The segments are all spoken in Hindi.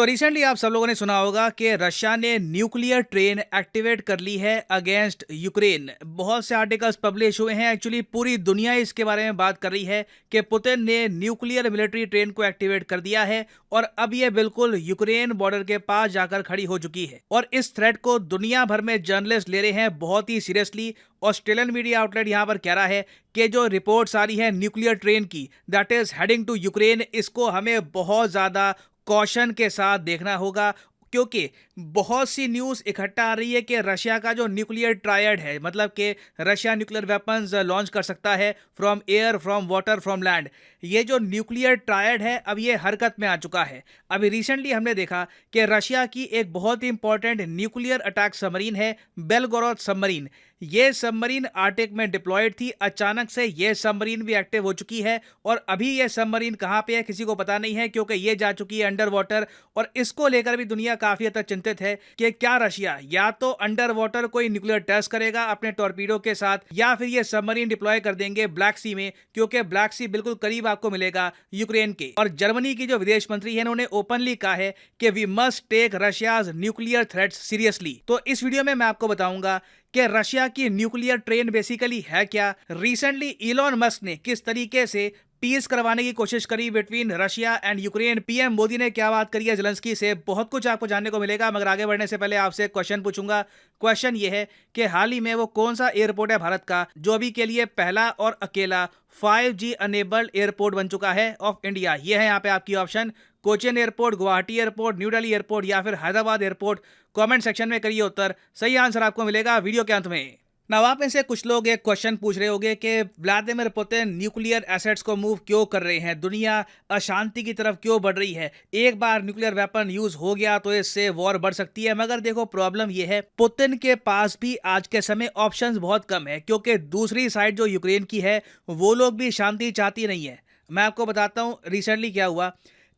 रिसेंटली आप सब लोगों ने सुना होगा कि रशिया ने न्यूक्लियर ट्रेन एक्टिवेट कर ली है अगेंस्ट यूक्रेन। बहुत से आर्टिकल्स पब्लिश हुए हैं। एक्चुअली पूरी दुनिया इसके बारे में बात कर रही है कि पुतिन ने न्यूक्लियर मिलिट्री ट्रेन को एक्टिवेट कर दिया है और अब ये बिल्कुल यूक्रेन बॉर्डर के पास जाकर खड़ी हो चुकी है। और इस थ्रेट को दुनिया भर में जर्नलिस्ट ले रहे हैं बहुत ही सीरियसली। ऑस्ट्रेलियन मीडिया आउटलेट यहाँ पर कह रहा है कि जो रिपोर्ट्स आ रही है न्यूक्लियर ट्रेन की that is heading to Ukraine, इसको हमें बहुत ज़्यादा कॉशन के साथ देखना होगा, क्योंकि बहुत सी न्यूज़ इकट्ठा आ रही है कि रशिया का जो न्यूक्लियर ट्रायड है, मतलब कि रशिया न्यूक्लियर वेपन्स लॉन्च कर सकता है from air, from water, from land. ये जो न्यूक्लियर ट्रायड है अब ये हरकत में आ चुका है। अभी रिसेंटली हमने देखा कि रशिया की एक बहुत ही इंपॉर्टेंट न्यूक्लियर अटैक सबमरीन है बेलगोरोद सबमरीन। ये सबमरीन आर्टिक में डिप्लॉयड थी, अचानक से ये सबमरीन भी एक्टिव हो चुकी है और अभी ये सबमरीन कहाँ पे है किसी को पता नहीं है, क्योंकि ये जा चुकी है अंडर वाटर। और इसको लेकर भी दुनिया काफी हद तक चिंतित है कि क्या रशिया या तो अंडर वाटर कोई न्यूक्लियर टेस्ट करेगा अपने टॉर्पीडो के साथ, या फिर ये सबमरीन डिप्लॉय कर देंगे ब्लैक सी में, क्योंकि ब्लैक सी बिल्कुल करीब आपको मिलेगा यूक्रेन के। और जर्मनी की जो विदेश मंत्री है उन्होंने ओपनली कहा है कि we must take Russia's nuclear threats seriously. तो इस वीडियो में मैं आपको बताऊंगा कि रशिया की न्यूक्लियर ट्रेन बेसिकली है क्या, रिसेंटली इलॉन मस्क ने किस तरीके से पीस करवाने की कोशिश करी between Russia and Ukraine, PM Modi ने क्या बात करी है ज़ेलेंस्की से, बहुत कुछ आपको जानने को मिलेगा। मगर आगे बढ़ने से पहले आपसे एक क्वेश्चन पूछूंगा। क्वेश्चन ये है कि हाल ही में वो कौन सा एयरपोर्ट है भारत का जो अभी के लिए पहला और अकेला 5G अनेबल्ड एयरपोर्ट बन चुका है ऑफ इंडिया। ये है यहाँ पे आपकी option, Cochin airport, Guwahati airport, new Delhi airport या फिर हैदराबाद एयरपोर्ट। कमेंट सेक्शन में करिए उत्तर, सही आंसर आपको मिलेगा वीडियो के अंत में। ना आप में से कुछ लोग एक क्वेश्चन पूछ रहे होंगे कि व्लादिमीर पुतिन न्यूक्लियर एसेट्स को मूव क्यों कर रहे हैं, दुनिया अशांति की तरफ क्यों बढ़ रही है, एक बार न्यूक्लियर वेपन यूज हो गया तो इससे वॉर बढ़ सकती है। मगर देखो प्रॉब्लम यह है, पुतिन के पास भी आज के समय ऑप्शंस बहुत कम है, क्योंकि दूसरी साइड जो यूक्रेन की है वो लोग भी शांति चाहती नहीं है। मैं आपको बताता हूँ रिसेंटली क्या हुआ।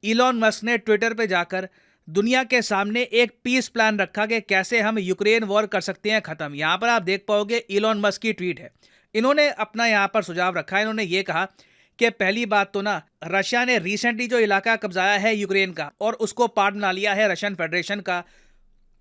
इलॉन मस्क ने ट्विटर पे जाकर दुनिया के सामने एक पीस प्लान रखा कि कैसे हम यूक्रेन वॉर कर सकते हैं खत्म। यहां पर आप देख पाओगे इलॉन मस्क की ट्वीट है। इन्होंने अपना यहां पर सुझाव रखा है। इन्होंने ये कहा कि पहली बात तो ना, रशिया ने रिसेंटली जो इलाका कब्जाया है यूक्रेन का और उसको पार्ट बना लिया है रशियन फेडरेशन का,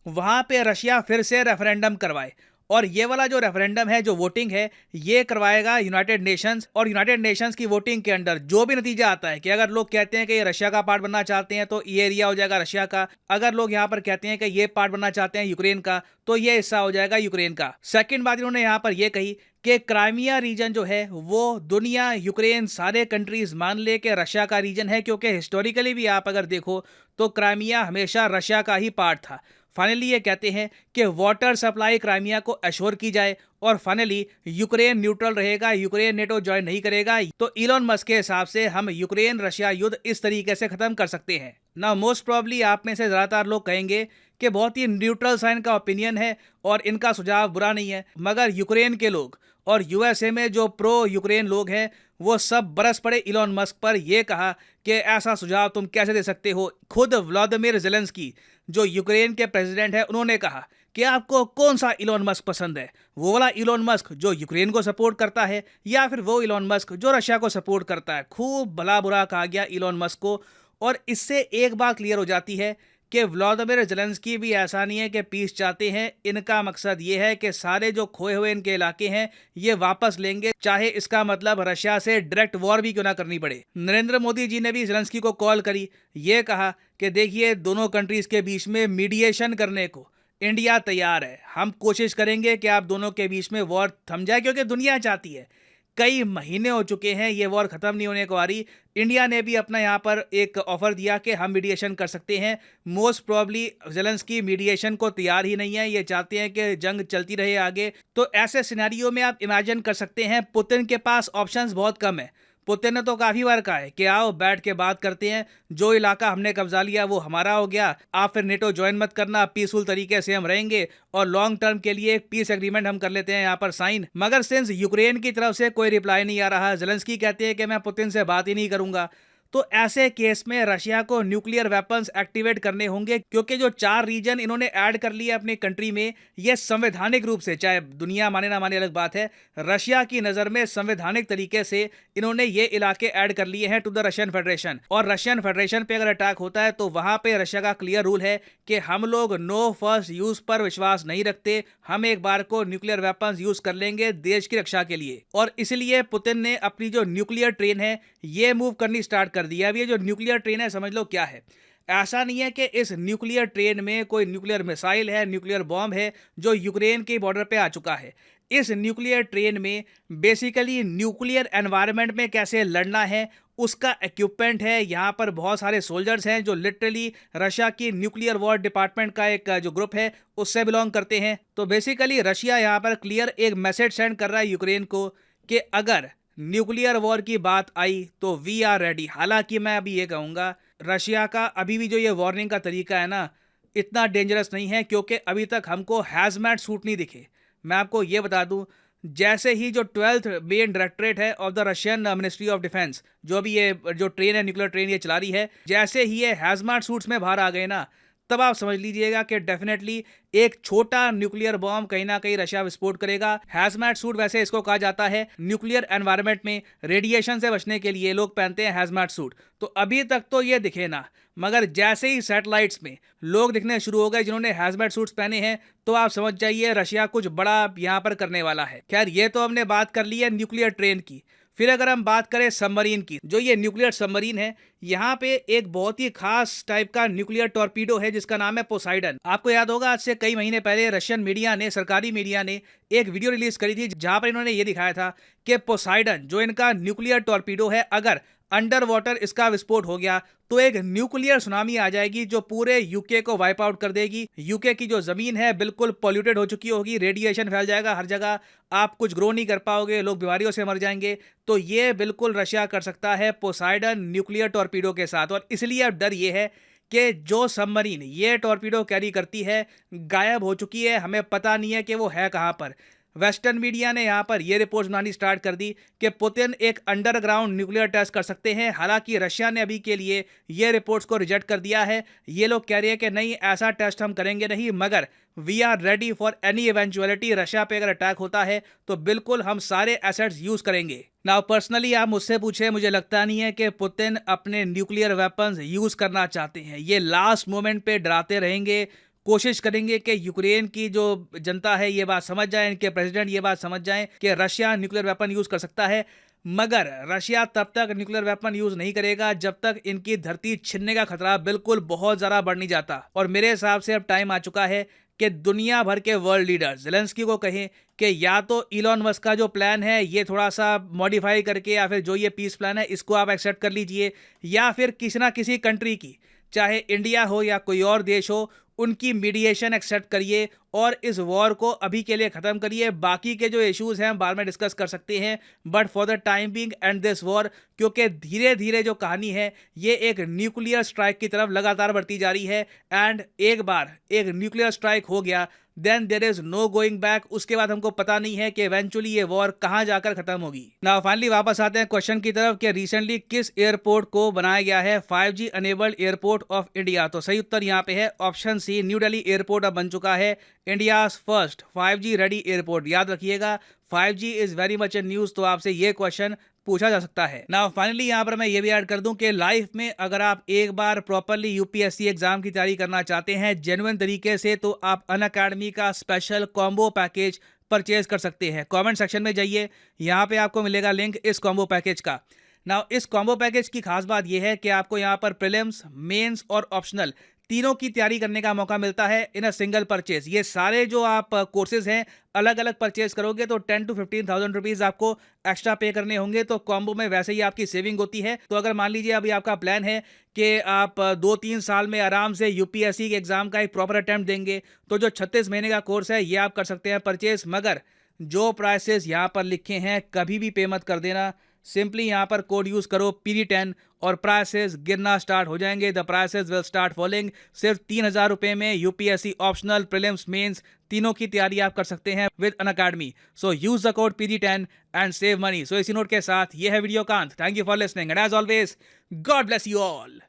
वहां पे रशिया फिर से रेफरेंडम करवाए। और ये वाला जो रेफरेंडम है, जो वोटिंग है, ये करवाएगा यूनाइटेड नेशंस। और यूनाइटेड नेशंस की वोटिंग के अंडर जो भी नतीजा आता है कि अगर लोग कहते हैं कि ये रशिया का पार्ट बनना चाहते हैं तो ये एरिया हो जाएगा रशिया का, अगर लोग यहाँ पर कहते हैं कि ये पार्ट बनना चाहते हैं यूक्रेन का तो ये हिस्सा हो जाएगा यूक्रेन का। सेकंड बात इन्होंने यहाँ पर यह कही कि क्राइमिया रीजन जो है वो दुनिया, यूक्रेन, सारे कंट्रीज मान ले कि रशिया का रीजन है, क्योंकि हिस्टोरिकली भी आप अगर देखो तो क्राइमिया हमेशा रशिया का ही पार्ट था। फाइनली ये कहते हैं कि वाटर सप्लाई क्राइमिया को एश्योर की जाए और फाइनली यूक्रेन न्यूट्रल रहेगा, यूक्रेन नेटो ज्वाइन नहीं करेगा। तो इलॉन मस्क के हिसाब से हम यूक्रेन रशिया युद्ध इस तरीके से खत्म कर सकते हैं ना। मोस्ट प्रॉब्ली आप में से ज़्यादातर लोग कहेंगे कि बहुत ही न्यूट्रल साइन का ओपिनियन है और इनका सुझाव बुरा नहीं है। मगर यूक्रेन के लोग और यूएसए में जो प्रो यूक्रेन लोग हैं वो सब बरस पड़े इलॉन मस्क पर। यह कहा कि ऐसा सुझाव तुम कैसे दे सकते हो। खुद व्लादिमीर ज़ेलेंस्की जो यूक्रेन के प्रेसिडेंट है उन्होंने कहा कि आपको कौन सा इलॉन मस्क पसंद है, वो वाला इलॉन मस्क जो यूक्रेन को सपोर्ट करता है या फिर वो इलॉन मस्क जो रशिया को सपोर्ट करता है। खूब भला बुरा कहा गया इलॉन मस्क को। और इससे एक बात क्लियर हो जाती है कि व्लादिमीर ज़ेलेंस्की भी ऐसा नहीं है कि पीस चाहते हैं। इनका मकसद ये है कि सारे जो खोए हुए इनके इलाके हैं ये वापस लेंगे, चाहे इसका मतलब रशिया से डायरेक्ट वॉर भी क्यों ना करनी पड़े। नरेंद्र मोदी जी ने भी ज़ेलेंस्की को कॉल करी, ये कहा कि देखिए दोनों कंट्रीज के बीच में मीडिएशन करने को इंडिया तैयार है, हम कोशिश करेंगे कि आप दोनों के बीच में वॉर थम जाए, क्योंकि दुनिया चाहती है। कई महीने हो चुके हैं ये वॉर खत्म नहीं होने को आ रही। इंडिया ने भी अपना यहाँ पर एक ऑफर दिया कि हम मीडिएशन कर सकते हैं। मोस्ट प्रॉब्ली ज़ेलेंस्की मीडिएशन को तैयार ही नहीं है, ये चाहते हैं कि जंग चलती रहे आगे। तो ऐसे सिनेरियो में आप इमेजिन कर सकते हैं पुतिन के पास ऑप्शंस बहुत कम है। पुतिन ने तो काफी बार कहा है कि आओ बैठ के बात करते हैं, जो इलाका हमने कब्जा लिया वो हमारा हो गया, आप फिर नेटो ज्वाइन मत करना, पीसफुल तरीके से हम रहेंगे और लॉन्ग टर्म के लिए एक पीस एग्रीमेंट हम कर लेते हैं यहाँ पर साइन। मगर सिंस यूक्रेन की तरफ से कोई रिप्लाई नहीं आ रहा, ज़ेलेंस्की कहते हैं कि मैं पुतिन से बात ही नहीं करूंगा, तो ऐसे केस में रशिया को न्यूक्लियर वेपन्स एक्टिवेट करने होंगे, क्योंकि जो 4 रीजन इन्होंने ऐड कर लिए अपनी कंट्री में, ये संवैधानिक रूप से, चाहे दुनिया माने ना माने अलग बात है, रशिया की नज़र में संवैधानिक तरीके से इन्होंने ये इलाके ऐड कर लिए हैं टू द रशियन फेडरेशन। और रशियन फेडरेशन पे अगर अटैक होता है तो वहां पे रशिया का क्लियर रूल है कि हम लोग नो फर्स्ट यूज पर विश्वास नहीं रखते, हम एक बार को न्यूक्लियर वेपन्स यूज कर लेंगे देश की रक्षा के लिए। और इसलिए पुतिन ने अपनी जो न्यूक्लियर ट्रेन है ये मूव करनी स्टार्ट कर दिया। अब ये जो न्यूक्लियर ट्रेन है समझ लो क्या है। ऐसा नहीं है कि इस न्यूक्लियर ट्रेन में कोई न्यूक्लियर मिसाइल है, न्यूक्लियर बॉम्ब है जो यूक्रेन के बॉर्डर पे आ चुका है। इस न्यूक्लियर ट्रेन में बेसिकली न्यूक्लियर एनवायरनमेंट में कैसे लड़ना है उसका इक्विपमेंट है। यहाँ पर बहुत सारे सोल्जर्स हैं जो लिटरली रशिया की न्यूक्लियर वॉर डिपार्टमेंट का एक जो ग्रुप है उससे बिलोंग करते हैं। तो बेसिकली रशिया यहाँ पर क्लियर एक मैसेज सेंड कर रहा है यूक्रेन को कि अगर न्यूक्लियर वॉर की बात आई तो वी आर रेडी। हालांकि मैं अभी ये कहूँगा रशिया का अभी भी जो ये वार्निंग का तरीका है ना, इतना डेंजरस नहीं है, क्योंकि अभी तक हमको हैजमैट सूट नहीं दिखे। मैं आपको ये बता दूं, जैसे ही जो 12th मेन डायरेक्टरेट है of the Russian ministry of defence, जो अभी ये जो ट्रेन है न्यूक्लियर ट्रेन ये चला रही है, जैसे ही ये हैजमार्ट सूट्स में बाहर आ गए ना, तब आप समझ लीजिएगा कि डेफिनेटली एक छोटा न्यूक्लियर बॉम्ब कहीं ना कहीं रशिया विस्फोट करेगा। हैजमैट सूट वैसे इसको कहा जाता है, न्यूक्लियर एनवायरनमेंट में रेडिएशन से बचने के लिए लोग पहनते हैं हैजमैट सूट। तो अभी तक तो ये दिखे ना, मगर जैसे ही सैटेलाइट्स में लोग दिखने शुरू हो गए जिन्होंने हैजमैट सूट्स पहने हैं, तो आप समझ जाइए रशिया कुछ बड़ा यहाँ पर करने वाला है। खैर ये तो हमने बात कर ली है न्यूक्लियर ट्रेन की। फिर अगर हम बात करें सबमरीन की, जो ये न्यूक्लियर सबमरीन है, यहाँ पे एक बहुत ही खास टाइप का न्यूक्लियर टॉर्पीडो है जिसका नाम है पोसाइडन। आपको याद होगा आज से कई महीने पहले रशियन मीडिया ने, सरकारी मीडिया ने एक वीडियो रिलीज करी थी जहां पर इन्होंने ये दिखाया था कि पोसाइडन जो इनका न्यूक्लियर टॉर्पीडो है, अगर अंडर वाटर इसका विस्फोट हो गया तो एक न्यूक्लियर सुनामी आ जाएगी जो पूरे यूके को वाइप आउट कर देगी। यूके की जो जमीन है बिल्कुल पॉल्यूटेड हो चुकी होगी, रेडिएशन फैल जाएगा हर जगह, आप कुछ ग्रो नहीं कर पाओगे, लोग बीमारियों से मर जाएंगे। तो ये बिल्कुल रशिया कर सकता है पोसाइडन न्यूक्लियर टॉर्पीडो के साथ। और इसलिए अब डर ये है कि जो सबमरीन ये टॉर्पीडो कैरी करती है गायब हो चुकी है, हमें पता नहीं है कि वो है कहाँ पर। वेस्टर्न मीडिया ने यहाँ पर ये रिपोर्ट बनानी स्टार्ट कर दी कि पुतिन एक अंडरग्राउंड न्यूक्लियर टेस्ट कर सकते हैं। हालांकि रशिया ने अभी के लिए ये रिपोर्ट्स को रिजेक्ट कर दिया है। ये लोग कह रहे हैं कि नहीं, ऐसा टेस्ट हम करेंगे नहीं, मगर we are ready for any eventuality. Russia पे अगर अटैक होता है तो बिल्कुल हम सारे एसेट्स यूज करेंगे। नाउ पर्सनली आप मुझसे पूछे, मुझे लगता नहीं है कि पुतिन अपने न्यूक्लियर वेपन्स यूज करना चाहते हैं। ये लास्ट मोमेंट पे डराते रहेंगे, कोशिश करेंगे कि यूक्रेन की जो जनता है ये बात समझ जाए, इनके प्रेसिडेंट ये बात समझ जाएं कि रशिया न्यूक्लियर वेपन यूज कर सकता है। मगर रशिया तब तक न्यूक्लियर वेपन यूज नहीं करेगा जब तक इनकी धरती छिनने का खतरा बिल्कुल बहुत ज्यादा बढ़ नहीं जाता। और मेरे हिसाब से अब टाइम आ चुका है कि दुनिया भर के वर्ल्ड लीडर्स ज़ेलेंस्की को कहें कि या तो इलॉन मस्क का जो प्लान है ये थोड़ा सा मॉडिफाई करके, या फिर जो ये पीस प्लान है इसको आप एक्सेप्ट कर लीजिए, या फिर किसी ना किसी कंट्री की, चाहे इंडिया हो या कोई और देश हो, उनकी मीडिएशन एक्सेप्ट करिए और इस वॉर को अभी के लिए ख़त्म करिए। बाकी के जो इश्यूज़ हैं हम बाद में डिस्कस कर सकते हैं, but for the time being and this war, क्योंकि धीरे धीरे जो कहानी है ये एक न्यूक्लियर स्ट्राइक की तरफ लगातार बढ़ती जा रही है। एंड एक बार एक न्यूक्लियर स्ट्राइक हो गया then there is no going back. उसके बाद हमको पता नहीं है कि इवेंचुअली ये वॉर कहां जाकर खत्म होगी। नाउ फाइनली वापस आते हैं क्वेश्चन की तरफ कि रिसेंटली किस एयरपोर्ट को बनाया गया है 5G enabled airport of India. तो सही उत्तर यहाँ पे है option C, new Delhi airport अब बन चुका है India's first 5G ready airport. याद रखिएगा 5G is very much in news, तो आपसे ये क्वेश्चन पूछा जा सकता है। नाउ फाइनली यहाँ पर मैं ये भी ऐड कर दूं कि लाइफ में अगर आप एक बार प्रॉपरली यूपीएससी एग्जाम की तैयारी करना चाहते हैं जेन्युइन तरीके से, तो आप अनअकैडमी का स्पेशल कॉम्बो पैकेज परचेज कर सकते हैं। कमेंट सेक्शन में जाइए, यहाँ पे आपको मिलेगा लिंक इस कॉम्बो पैकेज का। नाउ इस कॉम्बो पैकेज की खास बात यह है कि आपको यहाँ पर प्रीलिम्स, मेंस और ऑप्शनल तीनों की तैयारी करने का मौका मिलता है इन अ सिंगल परचेज। ये सारे जो आप कोर्सेज हैं अलग अलग परचेज करोगे तो 10 to 15,000 रुपीज़ आपको एक्स्ट्रा पे करने होंगे। तो कॉम्बो में वैसे ही आपकी सेविंग होती है। तो अगर मान लीजिए अभी आपका प्लान है कि आप 2-3 साल में आराम से यूपीएससी के एग्जाम का एक प्रॉपर अटेम्प्ट देंगे, तो जो 36 महीने का कोर्स है ये आप कर सकते हैं परचेज। मगर जो प्राइसेस यहाँ पर लिखे हैं कभी भी पे मत कर देना, सिंपली यहाँ पर कोड यूज़ करो PD10 और प्राइसेस गिरना स्टार्ट हो जाएंगे। The prices will start falling. सिर्फ 3,000 रुपए में यूपीएससी ऑप्शनल, प्रीलिम्स, मेंस तीनों की तैयारी आप कर सकते हैं with Unacademy. So use the code PG10 and save money. So इसी नोट के साथ ये है वीडियो का अंत। Thank you for listening and as always God bless you all.